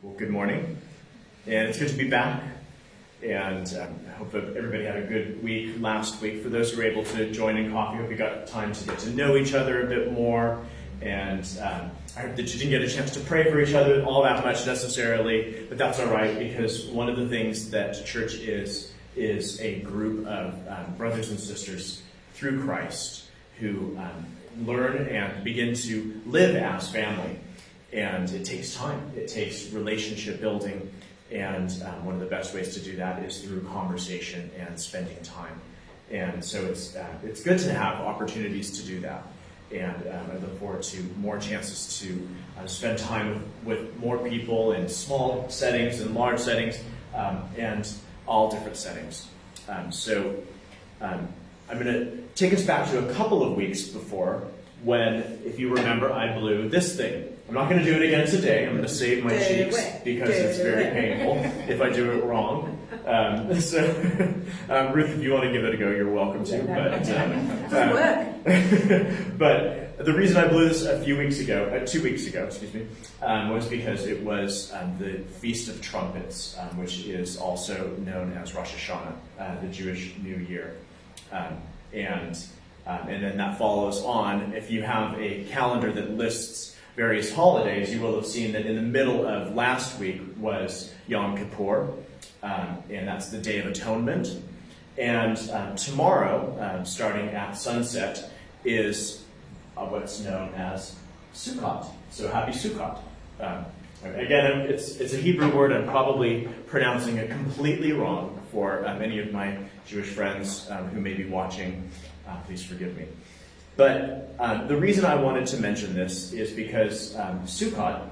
Well, good morning, and it's good to be back, and I hope that everybody had a good week last week. For those who were able to join in coffee, I hope you got time to get to know each other a bit more, and I hope that you didn't get a chance to pray for each other all that much necessarily, but that's all right, because one of the things that church is a group of brothers and sisters through Christ who learn and begin to live as family. And it takes time. It takes relationship building. And one of the best ways to do that is through conversation and spending time. And so it's good to have opportunities to do that. And I look forward to more chances to spend time with more people in small settings and large settings and all different settings. So I'm going to take us back to a couple of weeks before when, if you remember, I blew this thing. I'm not going to do it again today. I'm going to save my cheeks because it's very painful if I do it wrong. Ruth, if you want to give it a go, you're welcome to. But the reason I blew this 2 weeks ago, was because it was the Feast of Trumpets, which is also known as Rosh Hashanah, the Jewish New Year. And then that follows on. If you have a calendar that lists various holidays, you will have seen that in the middle of last week was Yom Kippur, and that's the Day of Atonement. And tomorrow, starting at sunset, is what's known as Sukkot. So happy Sukkot. Again, it's a Hebrew word. I'm probably pronouncing it completely wrong for many of my Jewish friends who may be watching. Please forgive me. But the reason I wanted to mention this is because Sukkot,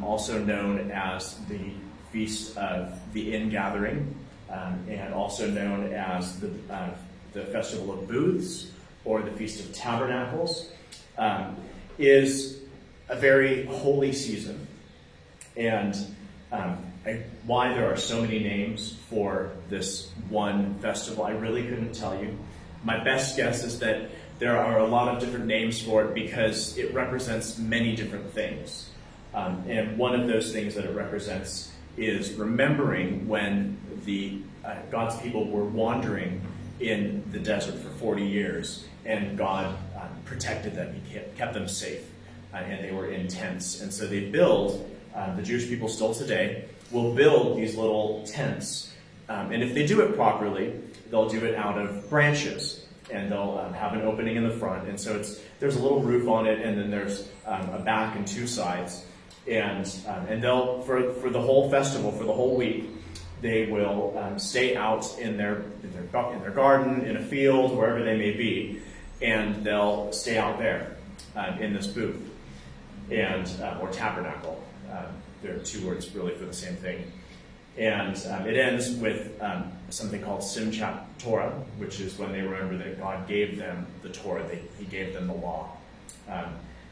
also known as the Feast of the Ingathering, and also known as the Festival of Booths, or the Feast of Tabernacles, is a very holy season. And why there are so many names for this one festival, I really couldn't tell you. My best guess is that there are a lot of different names for it because it represents many different things. And one of those things that it represents is remembering when God's people were wandering in the desert for 40 years, and God protected them. He kept them safe, and they were in tents. And so they build, the Jewish people still today, will build these little tents. And if they do it properly, they'll do it out of branches. And they'll have an opening in the front, and so there's a little roof on it, and then there's a back and two sides, and they'll for the whole festival, for the whole week, they will stay out in their garden, in a field, wherever they may be, and they'll stay out there in this booth, and or tabernacle. There are two words really for the same thing. And it ends with something called Simchat Torah, which is when they remember that God gave them the Torah, He gave them the law.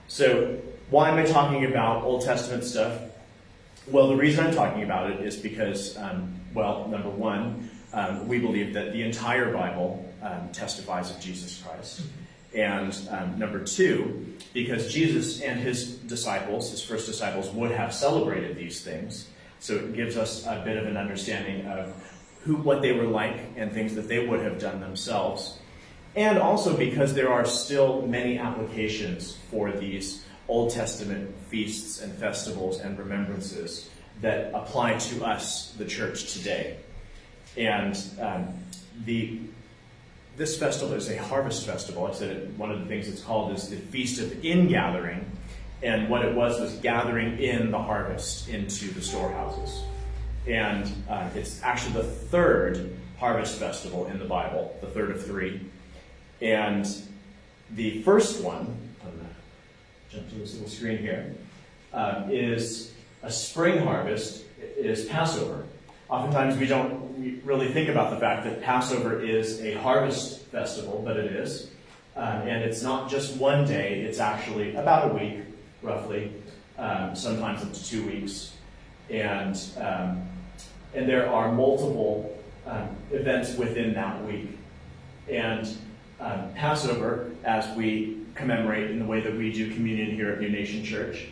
So why am I talking about Old Testament stuff? Well, the reason I'm talking about it is because, number one, we believe that the entire Bible testifies of Jesus Christ. And number two, because Jesus and his disciples, his first disciples, would have celebrated these things. So it gives us a bit of an understanding of what they were like and things that they would have done themselves. And also because there are still many applications for these Old Testament feasts and festivals and remembrances that apply to us, the church, today. And this festival is a harvest festival. I said one of the things it's called is the Feast of Ingathering. And what it was gathering in the harvest into the storehouses. And it's actually the third harvest festival in the Bible, the third of three. And the first one, I'm going to jump to this little screen here, is a spring harvest, is Passover. Oftentimes we don't really think about the fact that Passover is a harvest festival, but it is. And it's not just one day, it's actually about a week, roughly, sometimes up to 2 weeks, and there are multiple events within that week. And Passover, as we commemorate in the way that we do communion here at New Nation Church,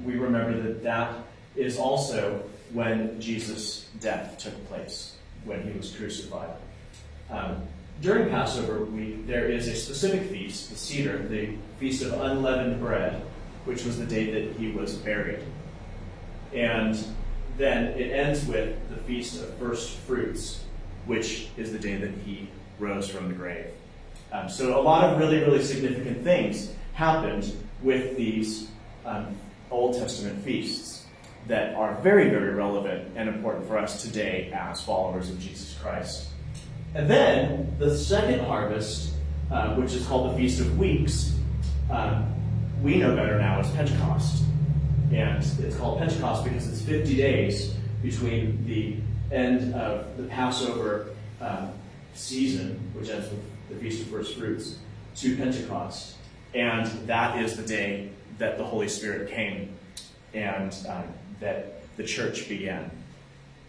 we remember that is also when Jesus' death took place, when he was crucified. During Passover week, there is a specific feast, the Seder, the Feast of Unleavened Bread, which was the day that he was buried. And then it ends with the Feast of First Fruits, which is the day that he rose from the grave. So a lot of really, really significant things happened with these Old Testament feasts that are very, very relevant and important for us today as followers of Jesus Christ. And then the second harvest, which is called the Feast of Weeks, we know better now as Pentecost. And it's called Pentecost because it's 50 days between the end of the Passover season, which ends with the Feast of First Fruits, to Pentecost. And that is the day that the Holy Spirit came and that the church began.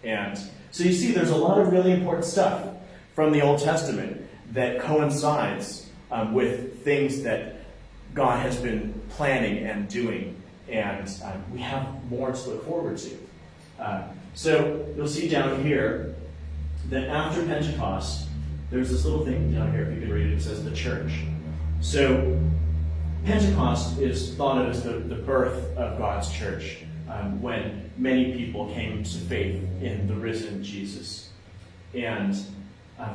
And so you see, there's a lot of really important stuff from the Old Testament that coincides with things that God has been planning and doing, and we have more to look forward to. So you'll see down here that after Pentecost, there's this little thing down here, if you can read it, it says the church. So Pentecost is thought of as the birth of God's church, when many people came to faith in the risen Jesus. And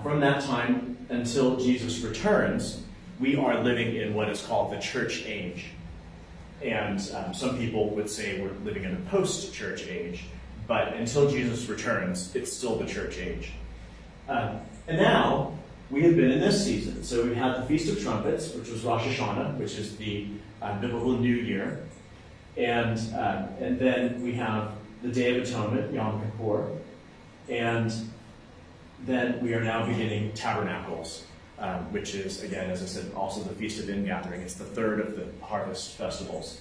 from that time until Jesus returns, we are living in what is called the church age. And some people would say we're living in a post-church age, but until Jesus returns, it's still the church age. And now, we have been in this season. So we had the Feast of Trumpets, which was Rosh Hashanah, which is the biblical New Year. And then we have the Day of Atonement, Yom Kippur. And then we are now beginning Tabernacles, which is, again, as I said, also the Feast of Ingathering. It's the third of the harvest festivals.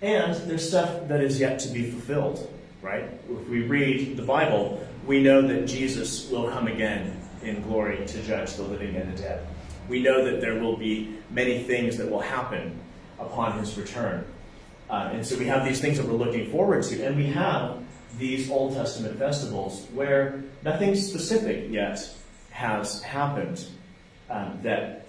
And there's stuff that is yet to be fulfilled, right? If we read the Bible, we know that Jesus will come again in glory to judge the living and the dead. We know that there will be many things that will happen upon his return. And so we have these things that we're looking forward to. And we have these Old Testament festivals where nothing specific yet has happened that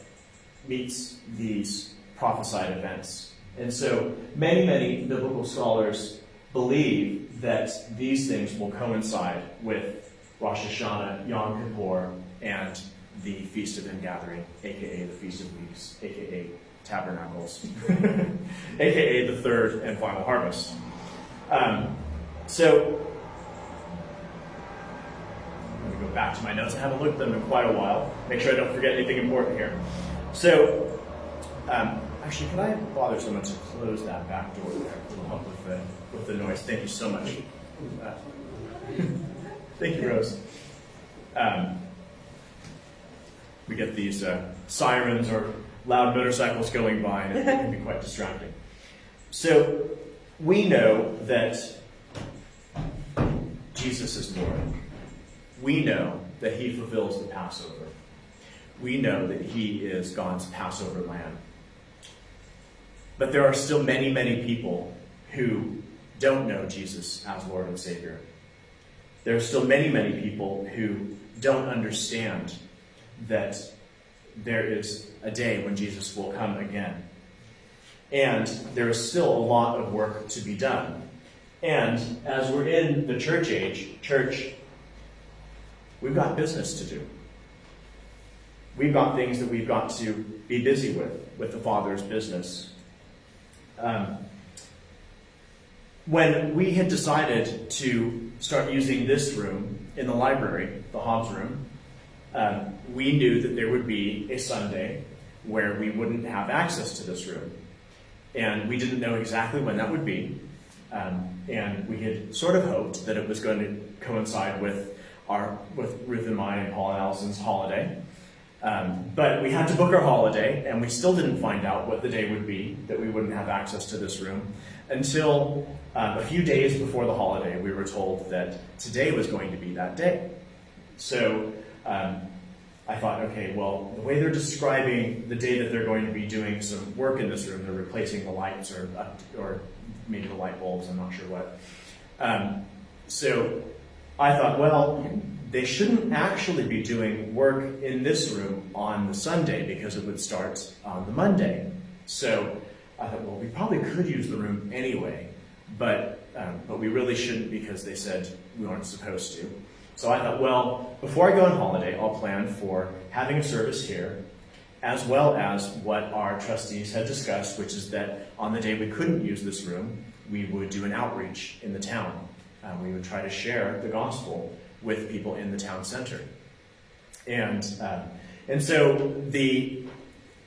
meets these prophesied events. And so many biblical scholars believe that these things will coincide with Rosh Hashanah, Yom Kippur, and the Feast of Ingathering, aka the Feast of Weeks, aka Tabernacles, aka the third and final harvest. So I'm going to go back to my notes. I haven't looked at them in quite a while. Make sure I don't forget anything important here. So, actually, could I bother someone to close that back door there? It'll help with the noise. Thank you so much. Thank you, Rose. We get these sirens or loud motorcycles going by, and it can be quite distracting. So, we know that Jesus is Lord. We know that he fulfills the Passover. We know that he is God's Passover lamb. But there are still many people who don't know Jesus as Lord and Savior. There are still many people who don't understand that there is a day when Jesus will come again. And there is still a lot of work to be done. And as we're in the church age, we've got business to do. We've got things that we've got to be busy with the Father's business. When we had decided to start using this room in the library, the Hobbs room, we knew that there would be a Sunday where we wouldn't have access to this room. And we didn't know exactly when that would be. And we had sort of hoped that it was going to coincide with Ruth and mine and Paul and Allison's holiday. But we had to book our holiday, and we still didn't find out what the day would be that we wouldn't have access to this room until a few days before the holiday. We were told that today was going to be that day. So I thought, okay, well, the way they're describing the day that they're going to be doing some work in this room, they're replacing the lights or maybe the light bulbs, I'm not sure what. So I thought, well, they shouldn't actually be doing work in this room on the Sunday because it would start on the Monday. So I thought, well, we probably could use the room anyway, but we really shouldn't because they said we weren't supposed to. So I thought, well, before I go on holiday, I'll plan for having a service here, as well as what our trustees had discussed, which is that on the day we couldn't use this room, we would do an outreach in the town. We would try to share the gospel with people in the town center. And so the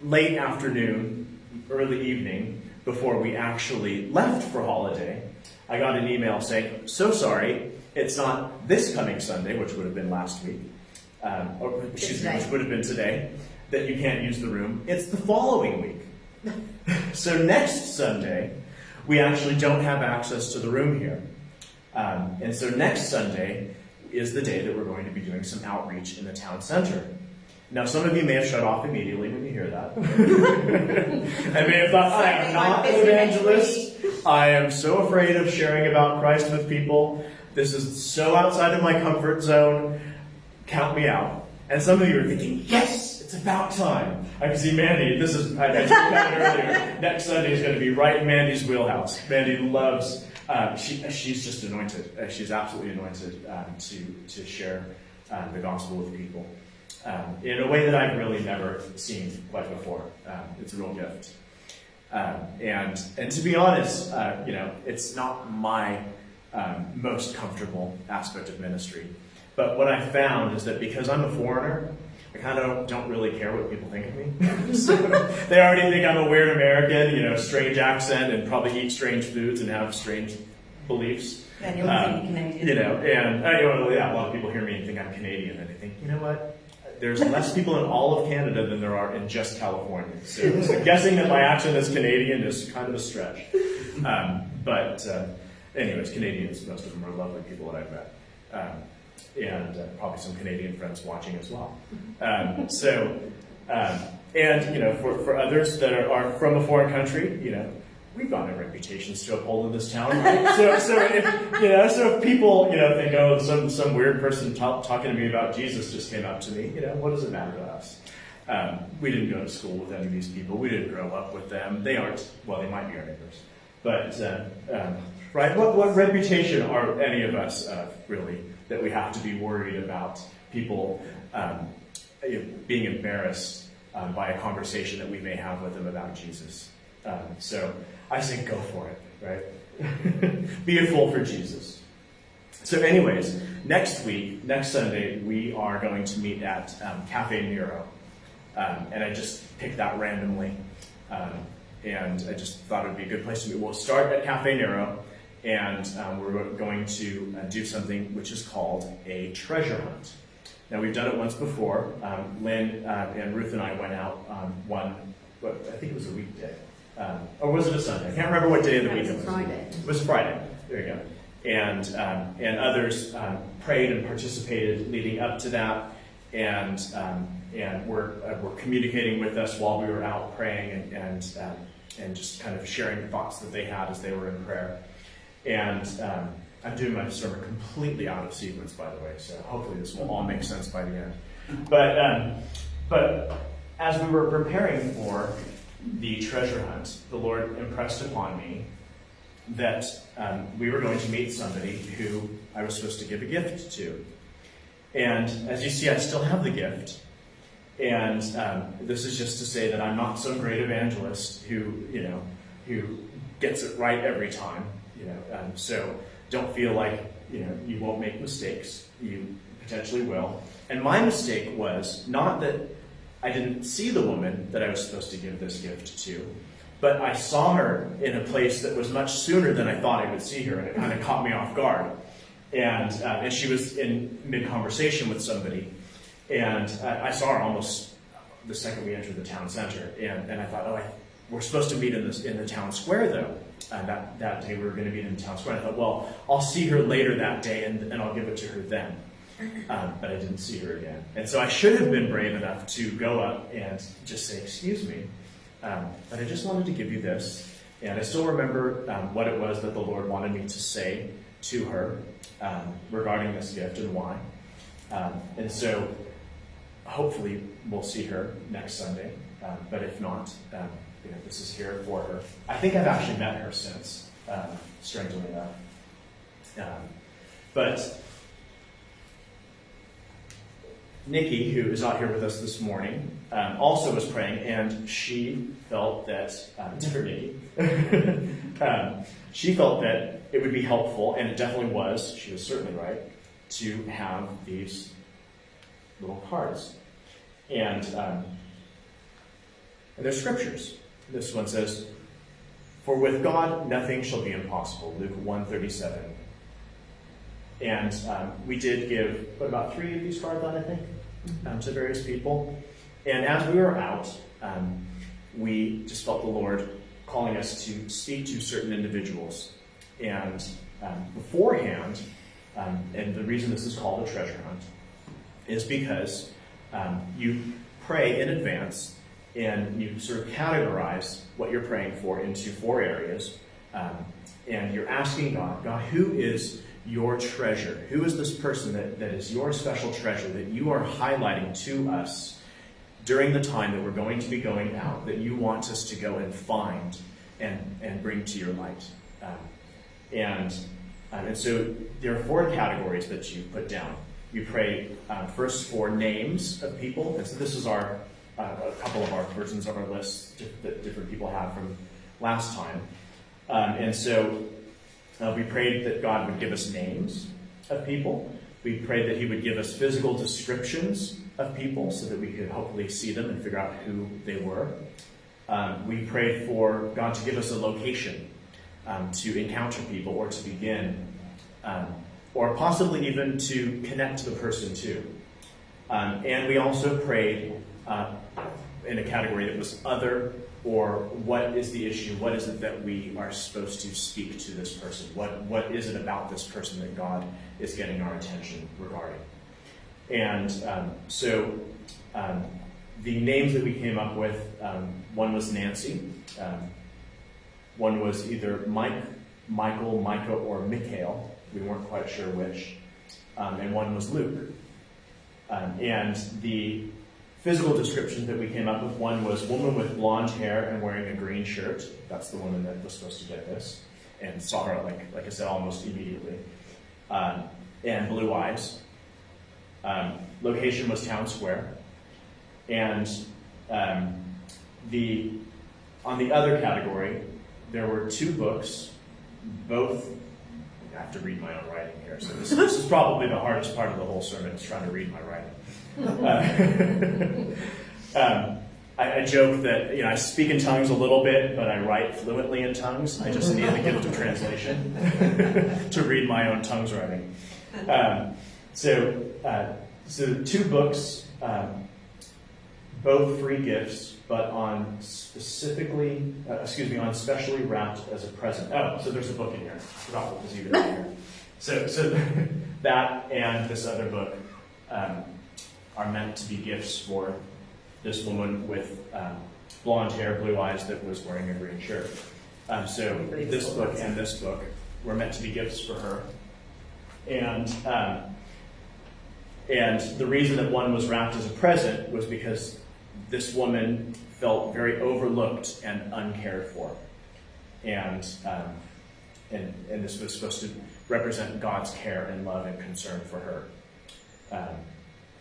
late afternoon, early evening, before we actually left for holiday, I got an email saying, so sorry, it's not this coming Sunday, which would have been last week, which would have been today, that you can't use the room. It's the following week. So next Sunday, we actually don't have access to the room here. And so next Sunday is the day that we're going to be doing some outreach in the town center. Now, some of you may have shut off immediately when you hear that. I may have thought, I am not an evangelist. I am so afraid of sharing about Christ with people. This is so outside of my comfort zone. Count me out. And some of you are thinking, yes, it's about time. I can see Mandy. I told you earlier. Next Sunday is going to be right in Mandy's wheelhouse. Mandy loves. She's just anointed. She's absolutely anointed to share the gospel with people in a way that I've really never seen quite before. It's a real gift. And to be honest, it's not my most comfortable aspect of ministry. But what I found is that because I'm a foreigner, I kind of don't really care what people think of me. So they already think I'm a weird American, strange accent, and probably eat strange foods and have strange beliefs. And you'll think Canadian. A lot of people hear me and think I'm Canadian, and they think, you know what? There's less people in all of Canada than there are in just California. So guessing that my accent is Canadian is kind of a stretch. Anyways, Canadians, most of them are lovely people that I've met. And probably some Canadian friends watching as well. For others that are from a foreign country, we've got no reputations to uphold in this town, right? So if people, think, oh, some weird person talking to me about Jesus just came up to me, what does it matter to us? We didn't go to school with any of these people. We didn't grow up with them. They aren't, well, they might be our neighbors. But, right, what reputation are any of us really that we have to be worried about people being embarrassed by a conversation that we may have with them about Jesus? So I say go for it, right? Be a fool for Jesus. So anyways, next Sunday, we are going to meet at Cafe Nero. And I just picked that randomly. And I just thought it would be a good place to meet. We'll start at Cafe Nero, and we're going to do something which is called a treasure hunt. Now, we've done it once before. Lynn and Ruth and I went out I think it was a weekday. Or was it a Sunday? I can't remember what day of the week it was. Friday. It was Friday. There you go. And others prayed and participated leading up to that, and were communicating with us while we were out praying and just kind of sharing the thoughts that they had as they were in prayer. And I'm doing my sermon completely out of sequence, by the way, so hopefully this will all make sense by the end. But as we were preparing for the treasure hunt, the Lord impressed upon me that we were going to meet somebody who I was supposed to give a gift to. And as you see, I still have the gift. And this is just to say that I'm not some great evangelist who gets it right every time. So don't feel like you won't make mistakes. You potentially will. And my mistake was not that I didn't see the woman that I was supposed to give this gift to, but I saw her in a place that was much sooner than I thought I would see her, and it kind of caught me off guard. And she was in mid-conversation with somebody, and I saw her almost the second we entered the town center, and I thought, we're supposed to meet in the town square, though. That day we were going to meet in the town square. And I thought, well, I'll see her later that day, and I'll give it to her then. But I didn't see her again. And so I should have been brave enough to go up and just say, excuse me, but I just wanted to give you this. And I still remember what it was that the Lord wanted me to say to her regarding this gift and why. And so hopefully we'll see her next Sunday. But if not, this is here for her. I think I've actually met her since, strangely enough. But Nikki, who is not here with us this morning, also was praying, and she felt that, different Nikki, she felt that it would be helpful, and it definitely was, she was certainly right, to have these little cards. And they're scriptures. This one says, "For with God nothing shall be impossible," Luke 1:37. And we did give about 3 of these cards out, I think, to various people. And as we were out, we just felt the Lord calling us to speak to certain individuals. And beforehand, and the reason this is called a treasure hunt, is because you pray in advance and you sort of categorize what you're praying for into 4 areas. And you're asking God, who is your treasure? Who is this person that is your special treasure that you are highlighting to us during the time that we're going to be going out, that you want us to go and find and bring to your light? And so there are 4 categories that you put down. You pray first for names of people. And so this is a couple of our versions of our list that different people have from last time. And so we prayed that God would give us names of people. We prayed that he would give us physical descriptions of people so that we could hopefully see them and figure out who they were. We prayed for God to give us a location to encounter people or to begin, or possibly even to connect to the person too. And we also prayed in a category that was other, or what is the issue? What is it that we are supposed to speak to this person? What is it about this person that God is getting our attention regarding? And so the names that we came up with, one was Nancy, one was either Mike, Michael, Micah, or Mikhail. We weren't quite sure which. And one was Luke. And the physical description that we came up with, one was woman with blonde hair and wearing a green shirt. That's the woman that was supposed to get this. And saw her, like I said, almost immediately. And blue eyes. Location was town square. And on the other category, there were 2 books, both. I have to read my own writing here, so this is probably the hardest part of the whole sermon, is trying to read my writing. I joke that I speak in tongues a little bit, but I write fluently in tongues. I just need the gift of translation to read my own tongues writing. So 2 books, both free gifts, but on specially wrapped as a present. Oh, so there's a book in here. I forgot what was even in here. So that and this other book are meant to be gifts for this woman with blonde hair, blue eyes, that was wearing a green shirt. So this book and this book were meant to be gifts for her. And the reason that one was wrapped as a present was because this woman felt very overlooked and uncared for. And this was supposed to represent God's care and love and concern for her.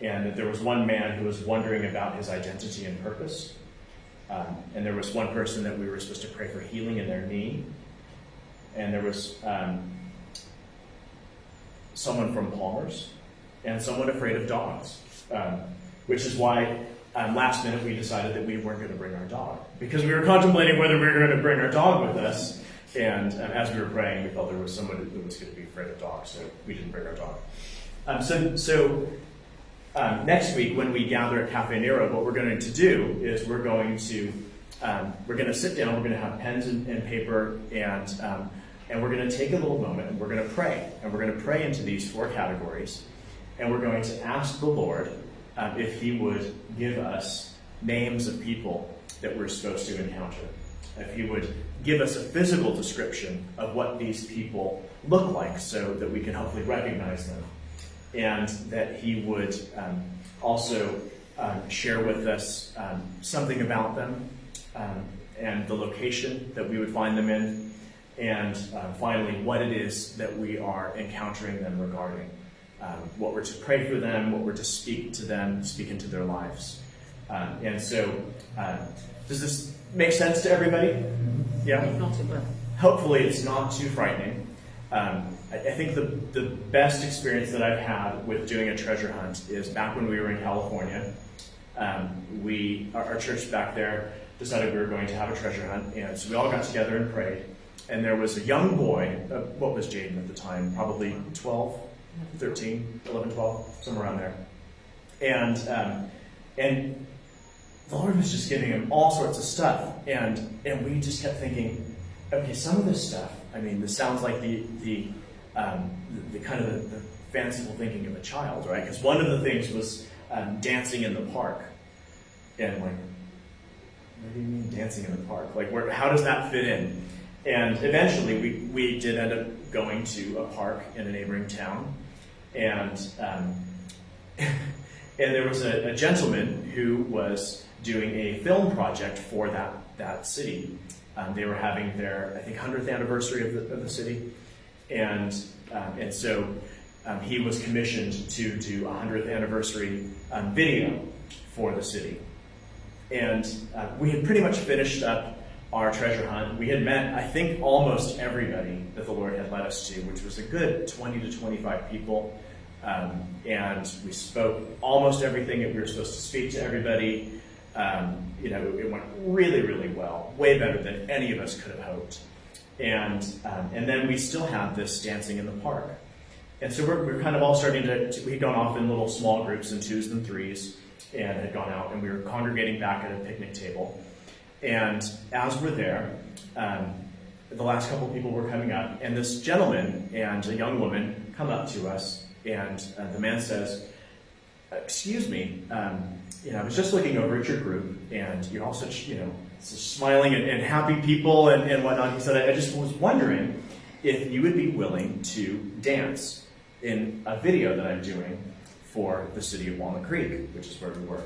And that there was one man who was wondering about his identity and purpose. And there was one person that we were supposed to pray for healing in their knee. And there was someone from Palmer's and someone afraid of dogs, which is why last minute we decided that we weren't going to bring our dog, because we were contemplating whether we were going to bring our dog with us. And as we were praying, we felt there was someone who was going to be afraid of dogs, so we didn't bring our dog. So next week, when we gather at Cafe Nero, what we're going to do is we're going to sit down. We're going to have pens and paper, and we're going to take a little moment, and we're going to pray. And we're going to pray into these 4 categories, and we're going to ask the Lord if he would give us names of people that we're supposed to encounter. if he would give us a physical description of what these people look like so that we can hopefully recognize them. And that he would also share with us something about them and the location that we would find them in, and finally what it is that we are encountering them regarding, what we're to pray for them, what we're to speak to them, speak into their lives. And so, does this make sense to everybody? Yeah? If not, it will. Hopefully it's not too frightening. I think the best experience that I've had with doing a treasure hunt is back when we were in California. Our church back there decided we were going to have a treasure hunt, and so we all got together and prayed. And there was a young boy, what was Jaden at the time? Probably 12, 13, 11, 12, somewhere around there. And the Lord was just giving him all sorts of stuff, and we just kept thinking, okay, some of this stuff, I mean, this sounds like the kind of the fanciful thinking of a child, right? Because one of the things was dancing in the park, and like, what do you mean dancing in the park? Like, how does that fit in? And eventually, we did end up going to a park in a neighboring town, and there was a gentleman who was doing a film project for that city. They were having their, I think, 100th anniversary of the city, and so he was commissioned to do a 100th anniversary video for the city. And we had pretty much finished up our treasure hunt. We had met, I think, almost everybody that the Lord had led us to, which was a good 20 to 25 people. And we spoke almost everything that we were supposed to speak to everybody. It went really, really well, way better than any of us could have hoped. And then we still had this dancing in the park. And so we're kind of all starting we'd gone off in little small groups in 2s and 3s, and had gone out, and we were congregating back at a picnic table. And as we're there, the last couple of people were coming up, and this gentleman and a young woman come up to us, and the man says, "Excuse me, I was just looking over at your group, and you're all such, smiling and happy people and whatnot." He said, "I just was wondering if you would be willing to dance in a video that I'm doing for the city of Walnut Creek," which is where we were.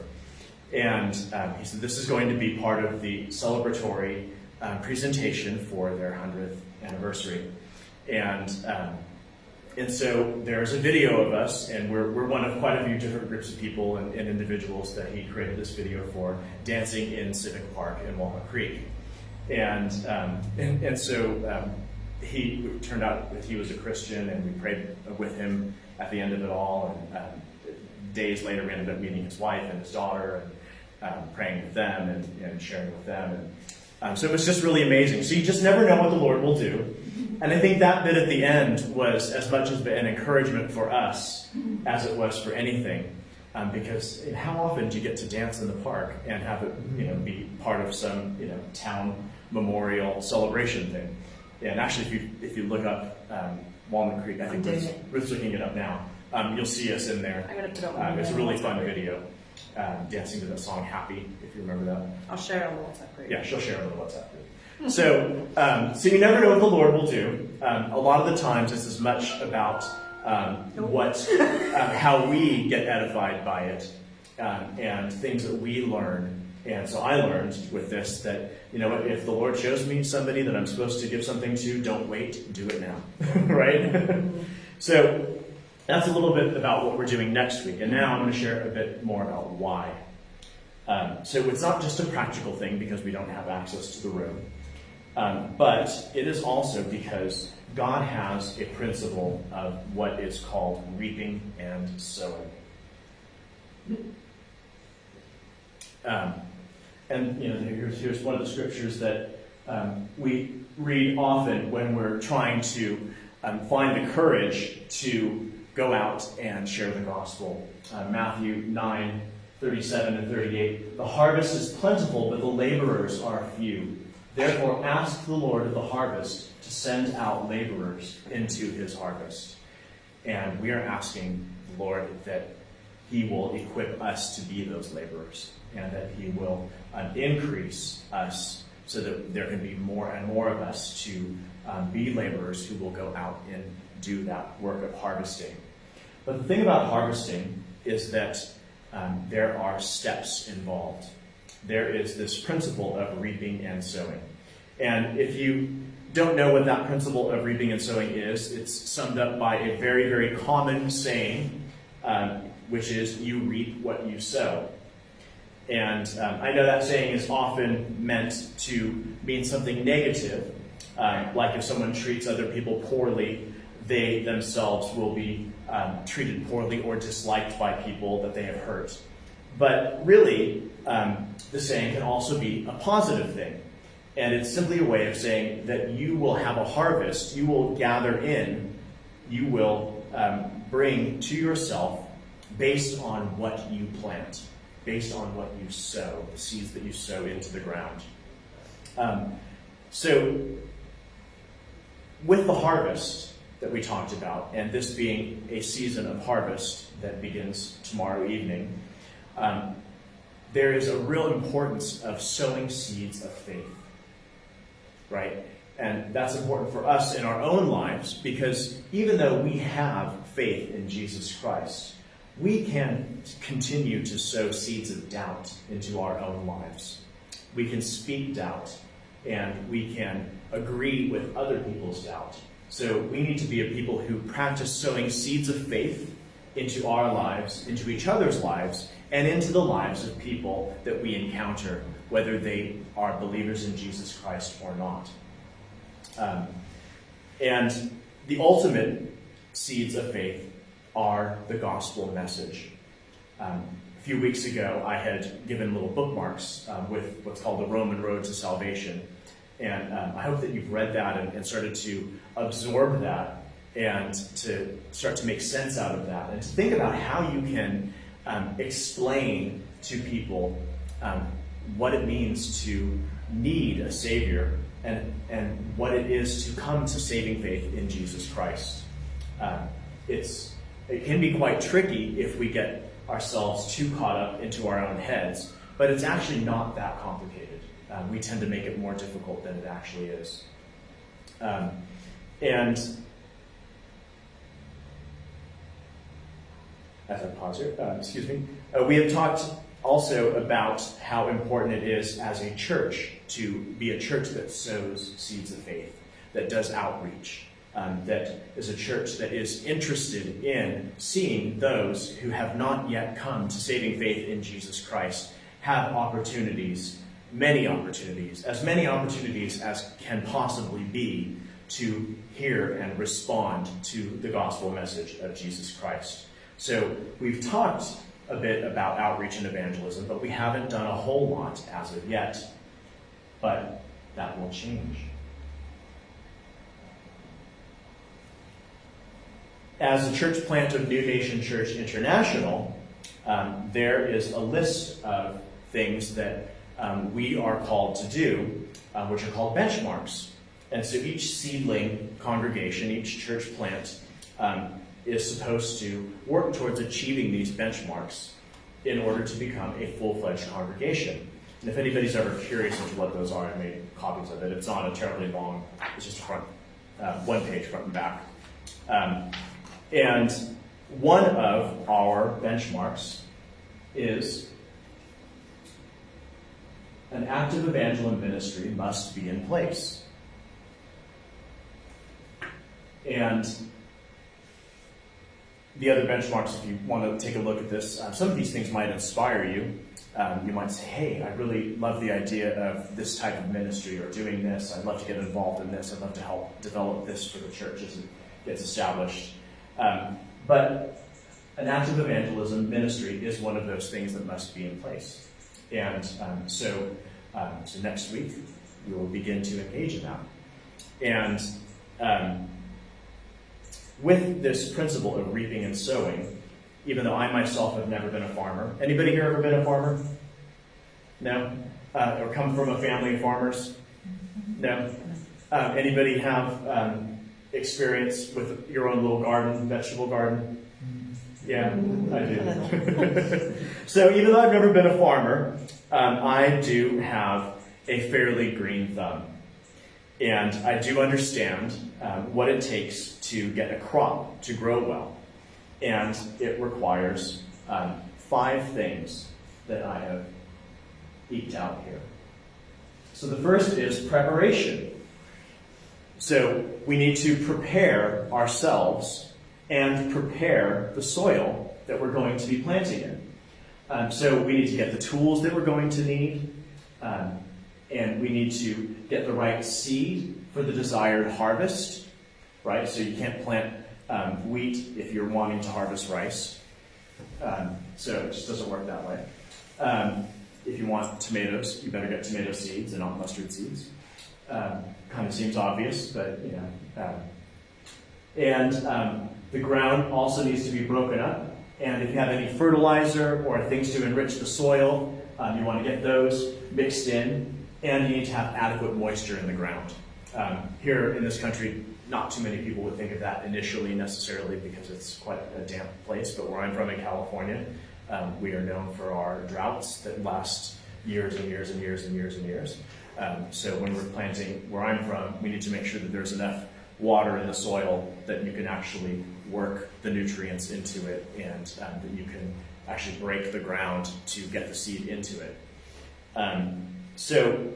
And he said, "This is going to be part of the celebratory presentation for their 100th anniversary." And so there's a video of us, and we're one of quite a few different groups of people and individuals that he created this video for, dancing in Civic Park in Walnut Creek. And so he turned out that he was a Christian, and we prayed with him at the end of it all. And days later, we ended up meeting his wife and his daughter, and praying with them and sharing with them. And so it was just really amazing. So you just never know what the Lord will do. And I think that bit at the end was as much as an encouragement for us as it was for anything. Because how often do you get to dance in the park and have it be part of some town memorial celebration thing? Yeah, and actually, if you look up Walnut Creek, I think Ruth's looking it up now. You'll see us in there. I'm going to put it on. It's a really fun video, dancing to the song "Happy," if you remember that. I'll share it on the WhatsApp group. Yeah, she'll share it on the WhatsApp group. So you never know what the Lord will do. A lot of the times, it's as much about how we get edified by it, and things that we learn. And so I learned with this that, if the Lord shows me somebody that I'm supposed to give something to, don't wait, do it now, right? So that's a little bit about what we're doing next week. And now I'm going to share a bit more about why. So it's not just a practical thing because we don't have access to the room, but it is also because God has a principle of what is called reaping and sowing. And here's one of the scriptures that we read often when we're trying to find the courage to go out and share the gospel. Matthew 9:37 and 38. "The harvest is plentiful, but the laborers are few. Therefore ask the Lord of the harvest to send out laborers into his harvest." And we are asking the Lord that he will equip us to be those laborers, and that he will increase us so that there can be more and more of us to be laborers who will go out and do that work of harvesting. But the thing about harvesting is that there are steps involved. There is this principle of reaping and sowing. And if you don't know what that principle of reaping and sowing is, it's summed up by a very, very common saying, which is, you reap what you sow. And I know that saying is often meant to mean something negative, like if someone treats other people poorly, they themselves will be treated poorly or disliked by people that they have hurt. But really, the saying can also be a positive thing. And it's simply a way of saying that you will have a harvest, you will gather in, you will bring to yourself based on what you plant, based on what you sow, the seeds that you sow into the ground. So with the harvest that we talked about, and this being a season of harvest that begins tomorrow evening, there is a real importance of sowing seeds of faith, right? And that's important for us in our own lives, because even though we have faith in Jesus Christ, we can continue to sow seeds of doubt into our own lives. We can speak doubt, and we can agree with other people's doubt. So we need to be a people who practice sowing seeds of faith into our lives, into each other's lives, and into the lives of people that we encounter, whether they are believers in Jesus Christ or not. And the ultimate seeds of faith are the gospel message. A few weeks ago, I had given little bookmarks with what's called the Roman Road to Salvation. And I hope that you've read that and started to absorb that and to start to make sense out of that, and to think about how you can explain to people what it means to need a Savior and what it is to come to saving faith in Jesus Christ. It can be quite tricky if we get ourselves too caught up into our own heads, but it's actually not that complicated. We tend to make it more difficult than it actually is. And as I pause here, we have talked also about how important it is as a church to be a church that sows seeds of faith, that does outreach, that is a church that is interested in seeing those who have not yet come to saving faith in Jesus Christ have opportunities, many opportunities as can possibly be to hear and respond to the gospel message of Jesus Christ. So we've talked a bit about outreach and evangelism, but we haven't done a whole lot as of yet. But that will change. As a church plant of New Nation Church International, there is a list of things that we are called to do, which are called benchmarks. And so each seedling congregation, each church plant, is supposed to work towards achieving these benchmarks in order to become a full-fledged congregation. And if anybody's ever curious as to what those are, I've made copies of it. It's not a terribly long, it's just one page front and back. And one of our benchmarks is an active evangelism ministry must be in place. And the other benchmarks, if you want to take a look at this, some of these things might inspire you. You might say, hey, I really love the idea of this type of ministry or doing this. I'd love to get involved in this. I'd love to help develop this for the church as it gets established. But an active evangelism ministry is one of those things that must be in place. And so next week, we will begin to engage in that. And with this principle of reaping and sowing, even though I myself have never been a farmer. Anybody here ever been a farmer? No? Or come from a family of farmers? No? Anybody have experience with your own little garden, vegetable garden? Yeah, I do. So even though I've never been a farmer, I do have a fairly green thumb. And I do understand what it takes to get a crop to grow well. And it requires 5 things that I have eked out here. So the first is preparation. So we need to prepare ourselves and prepare the soil that we're going to be planting in. So we need to get the tools that we're going to need, and we need to get the right seed for the desired harvest, right? So you can't plant wheat if you're wanting to harvest rice. So it just doesn't work that way. If you want tomatoes, you better get tomato seeds and not mustard seeds. Kind of seems obvious, but you know. The ground also needs to be broken up. And if you have any fertilizer or things to enrich the soil, you want to get those mixed in. And you need to have adequate moisture in the ground. Here in this country, not too many people would think of that initially necessarily because it's quite a damp place. But where I'm from in California, we are known for our droughts that last years and years and years and years and years. So when we're planting where I'm from, we need to make sure that there's enough water in the soil that you can actually work the nutrients into it, and that you can actually break the ground to get the seed into it. So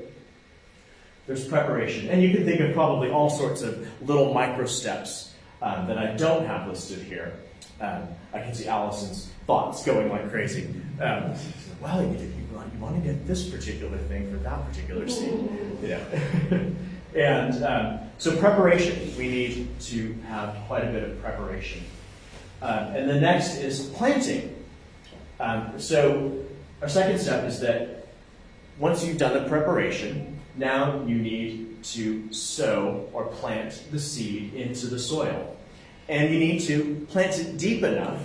there's preparation. And you can think of probably all sorts of little micro steps that I don't have listed here. I can see Allison's thoughts going like crazy. Well, you want to get this particular thing for that particular seed. And so preparation, we need to have quite a bit of preparation. And the next is planting. So our second step is that once you've done the preparation, now you need to sow or plant the seed into the soil. And you need to plant it deep enough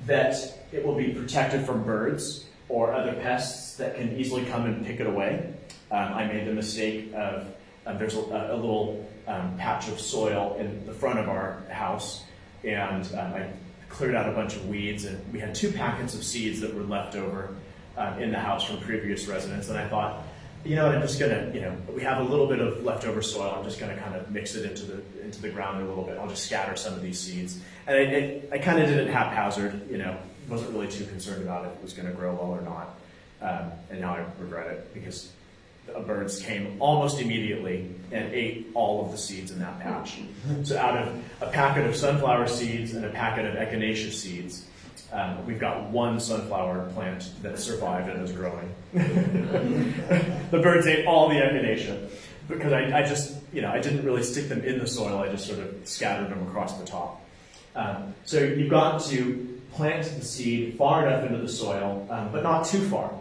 that it will be protected from birds or other pests that can easily come and pick it away. I made the mistake of, there's a little patch of soil in the front of our house, and I cleared out a bunch of weeds, and we had 2 packets of seeds that were left over in the house from previous residents, and I thought, you know what, I'm just gonna, we have a little bit of leftover soil, I'm just gonna kind of mix it into the ground a little bit. I'll just scatter some of these seeds. And I kind of did it haphazard, wasn't really too concerned about if it was gonna grow well or not. And now I regret it because birds came almost immediately and ate all of the seeds in that patch. So out of a packet of sunflower seeds and a packet of echinacea seeds, we've got 1 sunflower plant that survived and is growing. The birds ate all the echinacea because I just, I didn't really stick them in the soil. I just sort of scattered them across the top. So you've got to plant the seed far enough into the soil, but not too far.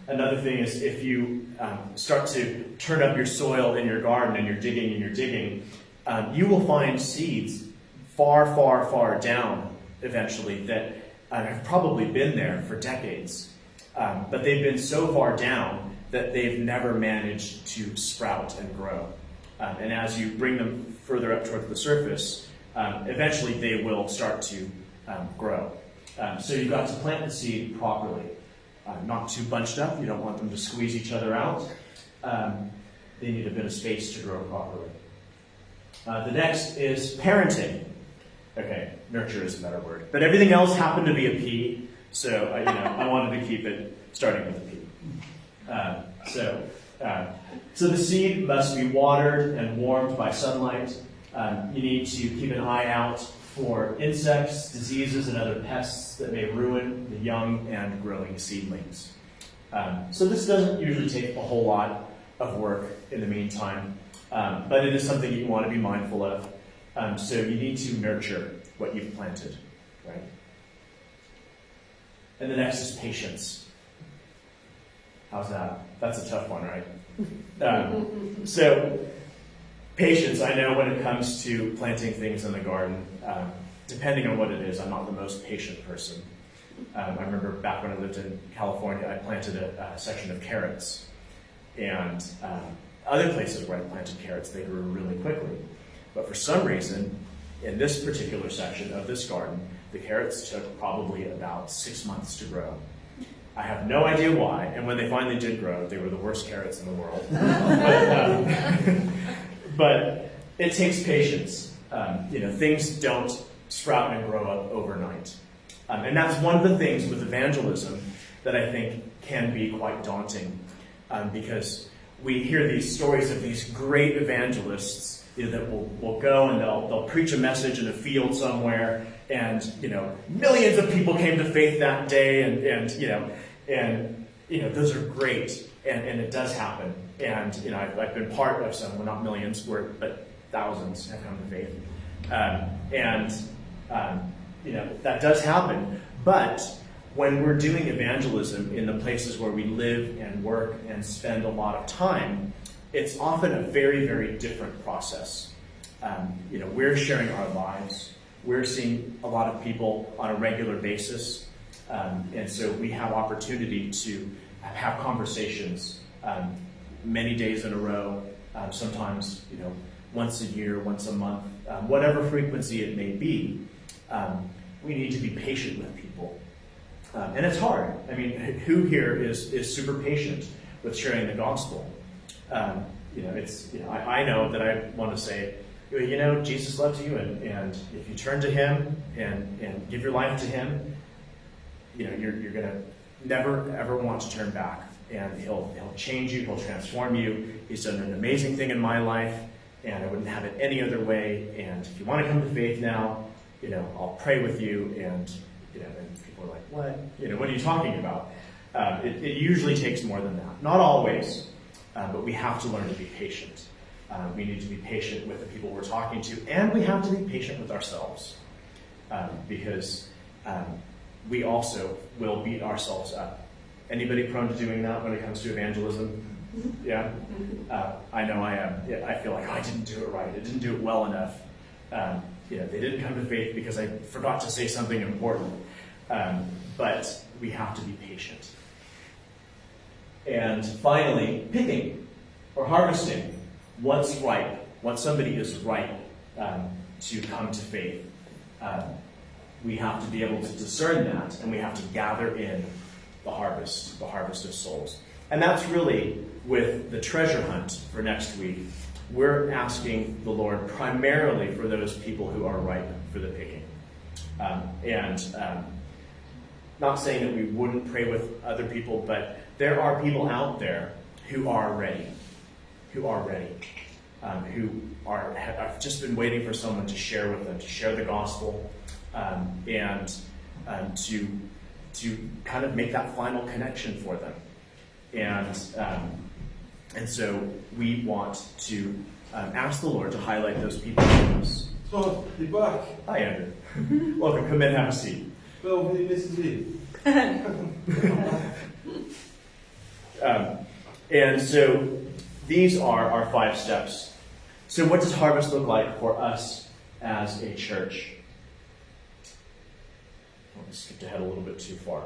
Another thing is if you start to turn up your soil in your garden and you're digging, you will find seeds far, far, far down eventually that have probably been there for decades. But they've been so far down that they've never managed to sprout and grow. And as you bring them further up toward the surface, eventually they will start to grow. So you've got to plant the seed properly. Not too bunched up, you don't want them to squeeze each other out. They need a bit of space to grow properly. The next is parenting. Okay, nurture is a better word. But everything else happened to be a P, so I wanted to keep it starting with a P. So the seed must be watered and warmed by sunlight. You need to keep an eye out for insects, diseases, and other pests that may ruin the young and growing seedlings. So this doesn't usually take a whole lot of work in the meantime, but it is something you want to be mindful of. So you need to nurture what you've planted, right? And the next is patience. How's that? That's a tough one, right? So patience, I know when it comes to planting things in the garden, depending on what it is, I'm not the most patient person. I remember back when I lived in California, I planted a section of carrots. And other places where I planted carrots, they grew really quickly. But for some reason, in this particular section of this garden, the carrots took probably about 6 months to grow. I have no idea why, and when they finally did grow, they were the worst carrots in the world. But it takes patience. Things don't sprout and grow up overnight. And that's one of the things with evangelism that I think can be quite daunting, because we hear these stories of these great evangelists that will go and they'll preach a message in a field somewhere, and millions of people came to faith that day, and those are great, and it does happen. And I've been part of some, well, not millions, but thousands have come to faith, that does happen. But when we're doing evangelism in the places where we live and work and spend a lot of time, it's often a very, very different process. We're sharing our lives. We're seeing a lot of people on a regular basis. And so we have opportunity to have conversations many days in a row, sometimes once a year, once a month, whatever frequency it may be. We need to be patient with people. And it's hard. I mean, who here is super patient with sharing the gospel? I know that I want to say, Jesus loves you, and if you turn to him and give your life to him, you're going to never, ever want to turn back. And he'll change you, he'll transform you. He's done an amazing thing in my life, and I wouldn't have it any other way. And if you want to come to faith now, I'll pray with you. And people are like, what? What are you talking about? It usually takes more than that. Not always, but we have to learn to be patient. We need to be patient with the people we're talking to, and we have to be patient with ourselves, because we also will beat ourselves up. Anybody prone to doing that when it comes to evangelism? Yeah? I know I am. Yeah, I feel like, I didn't do it right. I didn't do it well enough. They didn't come to faith because I forgot to say something important. But we have to be patient. And finally, picking or harvesting. Once ripe, once somebody is ripe to come to faith, we have to be able to discern that, and we have to gather in the harvest of souls. And that's really with the treasure hunt for next week. We're asking the Lord primarily for those people who are ripe for the picking. Not saying that we wouldn't pray with other people, but there are people out there who are ready, who have just been waiting for someone to share with them, to share the gospel, and to kind of make that final connection for them. And so we want to ask the Lord to highlight those people to us. Todd, you're back. Hi, Andrew. Welcome. Come in, have a seat. Well, really misses you. And so these are our 5 steps. So what does harvest look like for us as a church? I skipped ahead a little bit too far.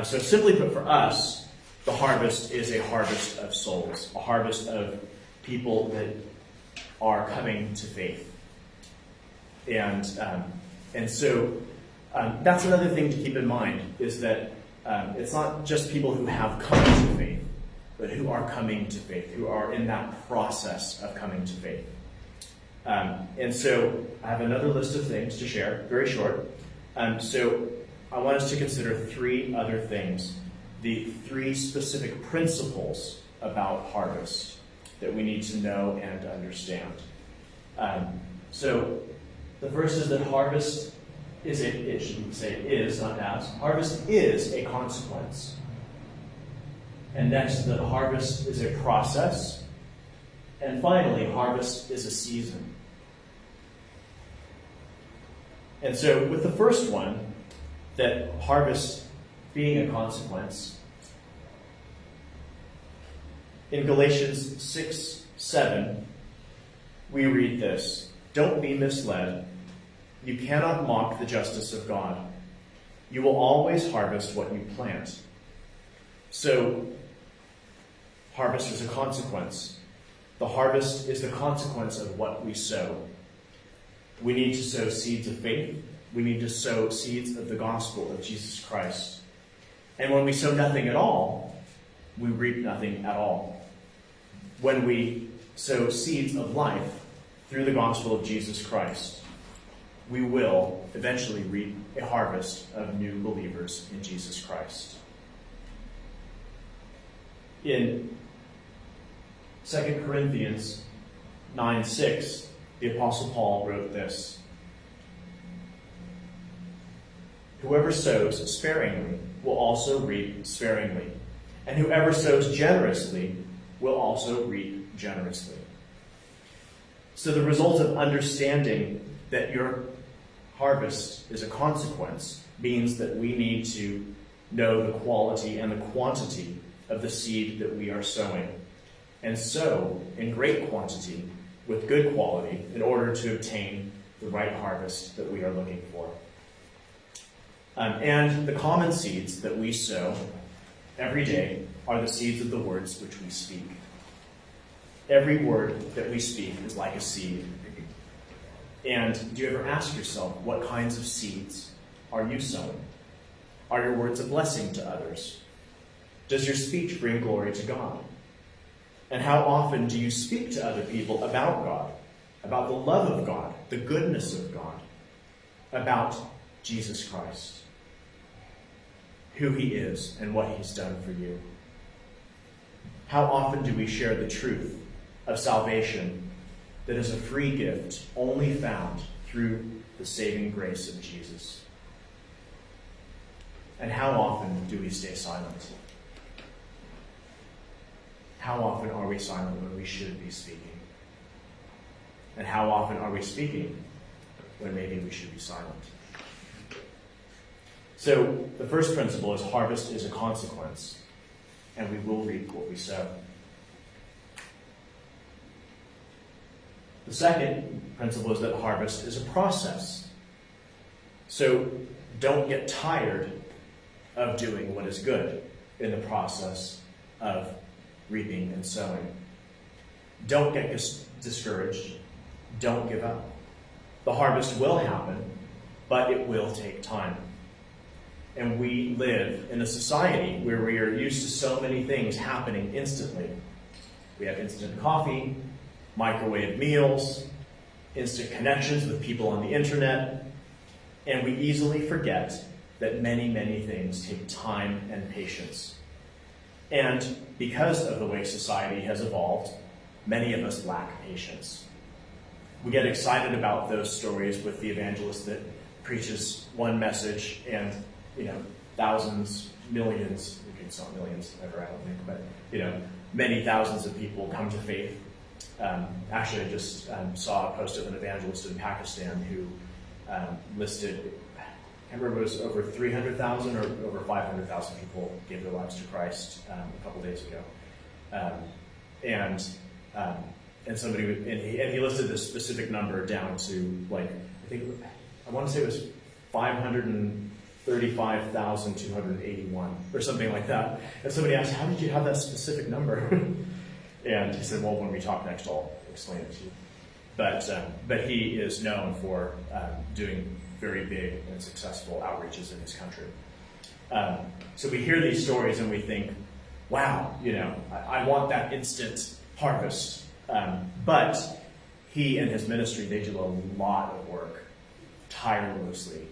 So simply put, for us, the harvest is a harvest of souls, a harvest of people that are coming to faith. And so that's another thing to keep in mind, is that it's not just people who have come to faith, but who are coming to faith, who are in that process of coming to faith. And so I have another list of things to share, very short. So I want us to consider 3 other things, the 3 specific principles about harvest that we need to know and understand. So the first is that harvest is it shouldn't say is, not as. Harvest is a consequence. And next, that harvest is a process. And finally, harvest is a season. And so with the first one, that harvest being a consequence, in Galatians 6:7, we read this: "Don't be misled. You cannot mock the justice of God. You will always harvest what you plant." So, harvest is a consequence. The harvest is the consequence of what we sow. We need to sow seeds of faith. We need to sow seeds of the gospel of Jesus Christ. And when we sow nothing at all, we reap nothing at all. When we sow seeds of life through the gospel of Jesus Christ, we will eventually reap a harvest of new believers in Jesus Christ. In 2 Corinthians 9:6, the Apostle Paul wrote this: "Whoever sows sparingly will also reap sparingly, and whoever sows generously will also reap generously." So the result of understanding that your harvest is a consequence means that we need to know the quality and the quantity of the seed that we are sowing, and sow in great quantity with good quality in order to obtain the right harvest that we are looking for. And the common seeds that we sow every day are the seeds of the words which we speak. Every word that we speak is like a seed. And do you ever ask yourself, what kinds of seeds are you sowing? Are your words a blessing to others? Does your speech bring glory to God? And how often do you speak to other people about God, about the love of God, the goodness of God, about Jesus Christ, who he is and what he's done for you? How often do we share the truth of salvation that is a free gift only found through the saving grace of Jesus? And how often do we stay silent? How often are we silent when we should be speaking? And how often are we speaking when maybe we should be silent? So the first principle is harvest is a consequence, and we will reap what we sow. The second principle is that harvest is a process. So don't get tired of doing what is good in the process of reaping and sowing. Don't get discouraged. Don't give up. The harvest will happen, but it will take time. And we live in a society where we are used to so many things happening instantly. We have instant coffee, microwave meals, instant connections with people on the internet, and we easily forget that many, many things take time and patience. And because of the way society has evolved, many of us lack patience. We get excited about those stories with the evangelist that preaches one message and, thousands, millions, it's not millions ever, I don't think, but, many thousands of people come to faith. Actually, I just saw a post of an evangelist in Pakistan who listed, I can't remember if it was over 300,000 or over 500,000 people gave their lives to Christ a couple days ago. And somebody, and he listed this specific number down to I want to say it was 535,281 or something like that. And somebody asked, how did you have that specific number? And he said, well, when we talk next, I'll explain it to you. But he is known for doing very big and successful outreaches in his country. So we hear these stories and we think, wow, I want that instant harvest. But he and his ministry, they do a lot of work, tirelessly,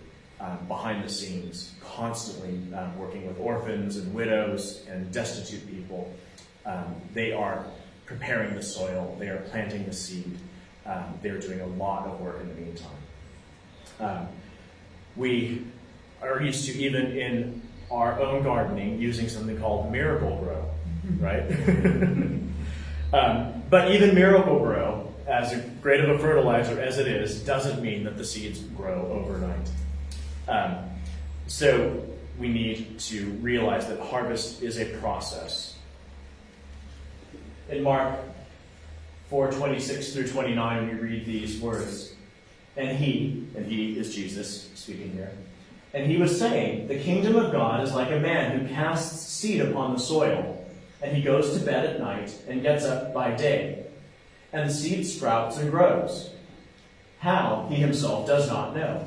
behind the scenes, constantly working with orphans and widows and destitute people. They are preparing the soil. They are planting the seed. They're doing a lot of work in the meantime. We are used to, even in our own gardening, using something called Miracle Grow, right? But even Miracle Grow, as great of a fertilizer as it is, doesn't mean that the seeds grow overnight. So we need to realize that harvest is a process. In Mark 4:26 through 29, we read these words. And he is Jesus speaking here, and he was saying, the kingdom of God is like a man who casts seed upon the soil, and he goes to bed at night and gets up by day, and the seed sprouts and grows. How, he himself does not know.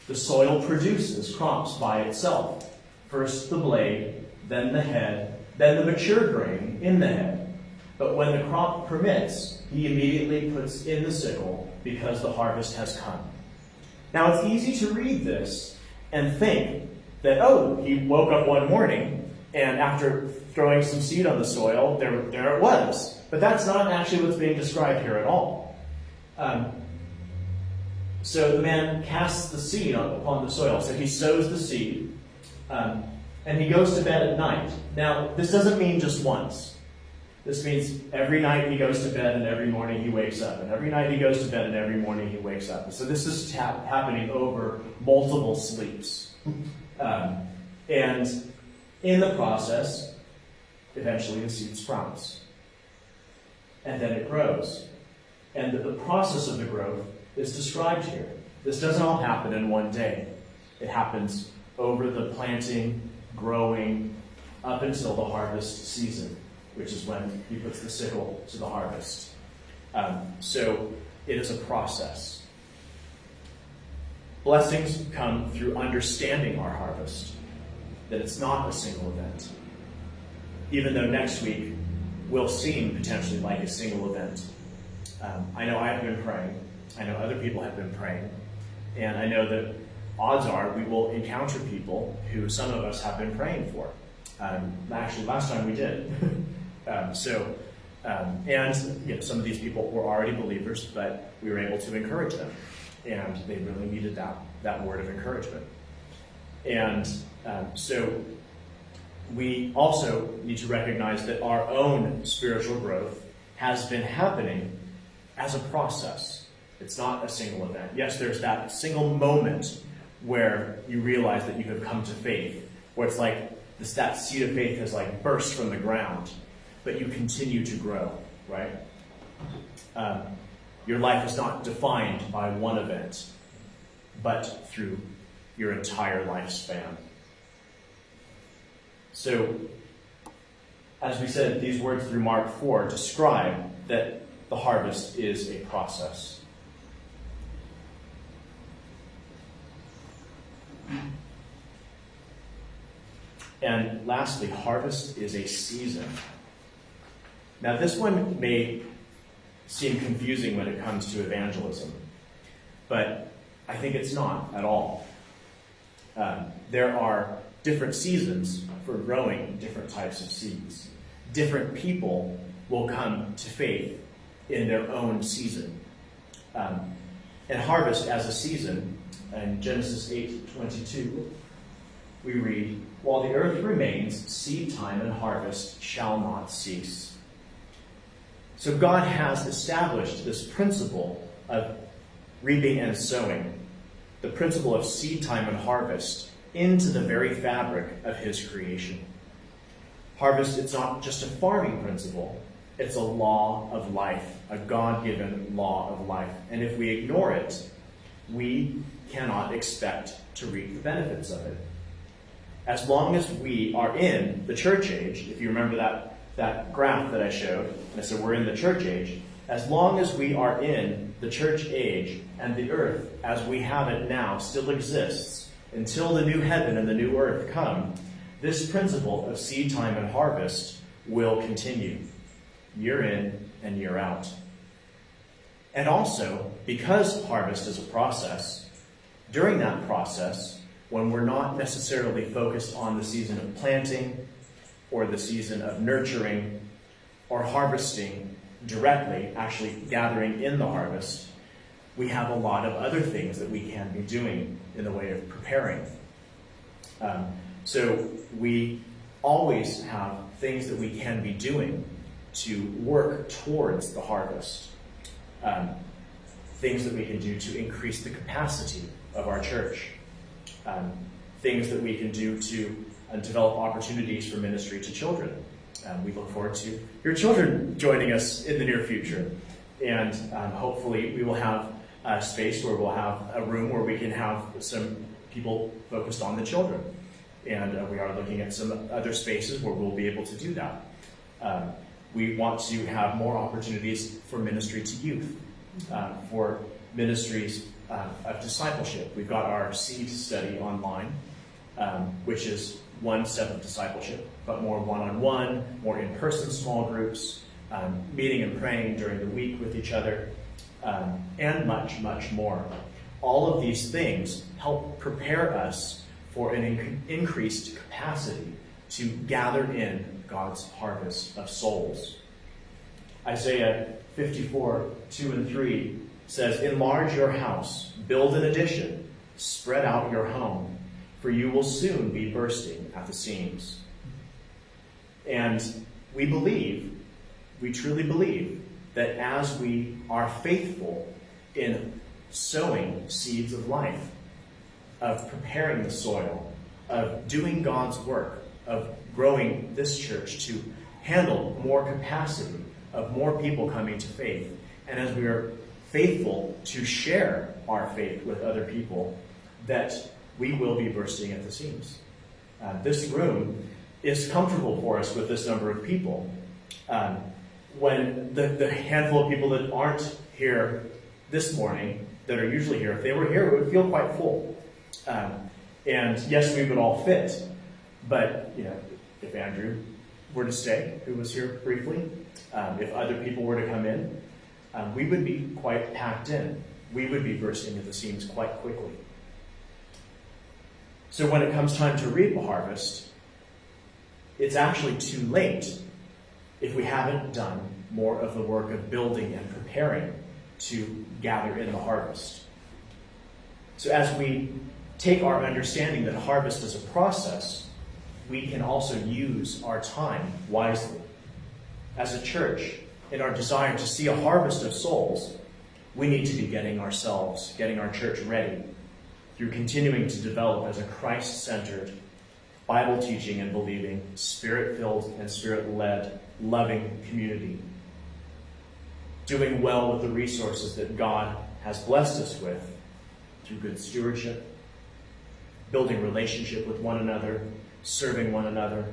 The soil produces crops by itself, first the blade, then the head, then the mature grain in the head. But when the crop permits, he immediately puts in the sickle because the harvest has come. Now it's easy to read this and think that, oh, he woke up one morning and after throwing some seed on the soil, there it was. But that's not actually what's being described here at all. So the man casts the seed upon the soil. So he sows the seed, and he goes to bed at night. Now, this doesn't mean just once. This means every night he goes to bed and every morning he wakes up. And every night he goes to bed and every morning he wakes up. So this is happening over multiple sleeps. And in the process, eventually the seed sprouts. And then it grows. And the process of the growth is described here. This doesn't all happen in one day. It happens over the planting, growing, up until the harvest season, which is when he puts the sickle to the harvest. So it is a process. Blessings come through understanding our harvest, that it's not a single event. Even though next week will seem potentially like a single event. I know I have been praying. I know other people have been praying. And I know that odds are we will encounter people who some of us have been praying for. Actually, last time we did. And some of these people were already believers, but we were able to encourage them. And they really needed that word of encouragement. And so we also need to recognize that our own spiritual growth has been happening as a process. It's not a single event. Yes, there's that single moment where you realize that you have come to faith, where it's like that seed of faith has like burst from the ground, but you continue to grow, right? Your life is not defined by one event, but through your entire lifespan. So, as we said, these words through Mark 4 describe that the harvest is a process. And lastly, harvest is a season. Now, this one may seem confusing when it comes to evangelism, but I think it's not at all. There are different seasons for growing different types of seeds. Different people will come to faith in their own season. And harvest as a season, in Genesis 8:22, we read, "While the earth remains, seed time and harvest shall not cease." So God has established this principle of reaping and sowing, the principle of seed time and harvest, into the very fabric of his creation. Harvest, it's not just a farming principle, it's a law of life, a God-given law of life. And if we ignore it, we cannot expect to reap the benefits of it. As long as we are in the church age, if you remember that graph that I showed, and I said we're in the church age, as long as we are in the church age and the earth as we have it now still exists, until the new heaven and the new earth come, this principle of seed time and harvest will continue year in and year out. And also, because harvest is a process, during that process, when we're not necessarily focused on the season of planting or the season of nurturing or harvesting directly, actually gathering in the harvest, we have a lot of other things that we can be doing in the way of preparing. So we always have things that we can be doing to work towards the harvest. Things that we can do to increase the capacity of our church. Things that we can do to develop opportunities for ministry to children. We look forward to your children joining us in the near future. And hopefully we will have a space where we'll have a room where we can have some people focused on the children. And we are looking at some other spaces where we'll be able to do that. We want to have more opportunities for ministry to youth, for ministries of discipleship. We've got our seed study online, which is one step of discipleship, but more one-on-one, more in-person small groups, meeting and praying during the week with each other, and much, much more. All of these things help prepare us for an increased capacity to gather in God's harvest of souls. Isaiah 54, 2 and 3 says, "Enlarge your house, build an addition, spread out your home, for you will soon be bursting at the seams." And we truly believe, that as we are faithful in sowing seeds of life, of preparing the soil, of doing God's work, of growing this church to handle more capacity, of more people coming to faith, and as we are faithful to share our faith with other people, that we will be bursting at the seams. This room is comfortable for us with this number of people. When the handful of people that aren't here this morning, that are usually here, if they were here, it would feel quite full. And yes, we would all fit, but if Andrew were to stay, who was here briefly, if other people were to come in, we would be quite packed in. We would be bursting at the seams quite quickly. So when it comes time to reap a harvest, it's actually too late if we haven't done more of the work of building and preparing to gather in the harvest. So as we take our understanding that harvest is a process, we can also use our time wisely. As a church, in our desire to see a harvest of souls, we need to be getting our church ready through continuing to develop as a Christ-centered, Bible-teaching and believing, Spirit-filled and Spirit-led, loving community. Doing well with the resources that God has blessed us with through good stewardship, building relationship with one another, serving one another,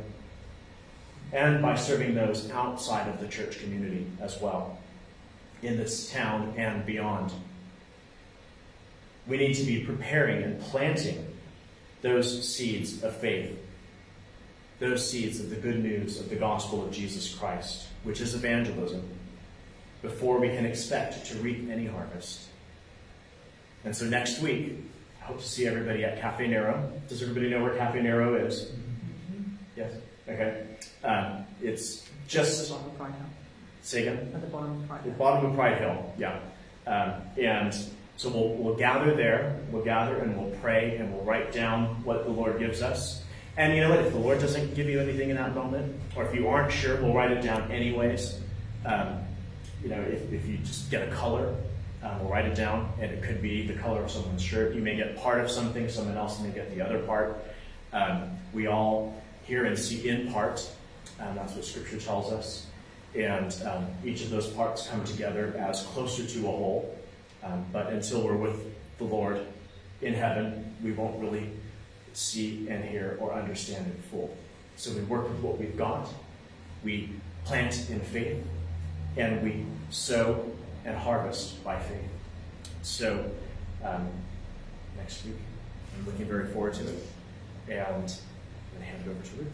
and by serving those outside of the church community as well, in this town and beyond. We need to be preparing and planting those seeds of faith, those seeds of the good news of the gospel of Jesus Christ, which is evangelism, before we can expect to reap any harvest. And so next week, I hope to see everybody at Cafe Nero. Does everybody know where Cafe Nero is? Yes? Okay. It's just... At the bottom of Pride Hill. Say again? At the bottom of Pride Hill. The bottom of Pride Hill, yeah. And so we'll gather there, we'll gather and we'll pray and we'll write down what the Lord gives us. And you know what, if the Lord doesn't give you anything in that moment, or if you aren't sure, we'll write it down anyways. If you just get a color, we'll write it down, and it could be the color of someone's shirt. You may get part of something, someone else may get the other part. We all hear and see in part, that's what Scripture tells us. And each of those parts come together as closer to a whole. But until we're with the Lord in heaven, we won't really see and hear or understand in full. So we work with what we've got, we plant in faith, and we sow and harvest by faith. So next week, I'm looking very forward to it. And I'm going to hand it over to Ruth.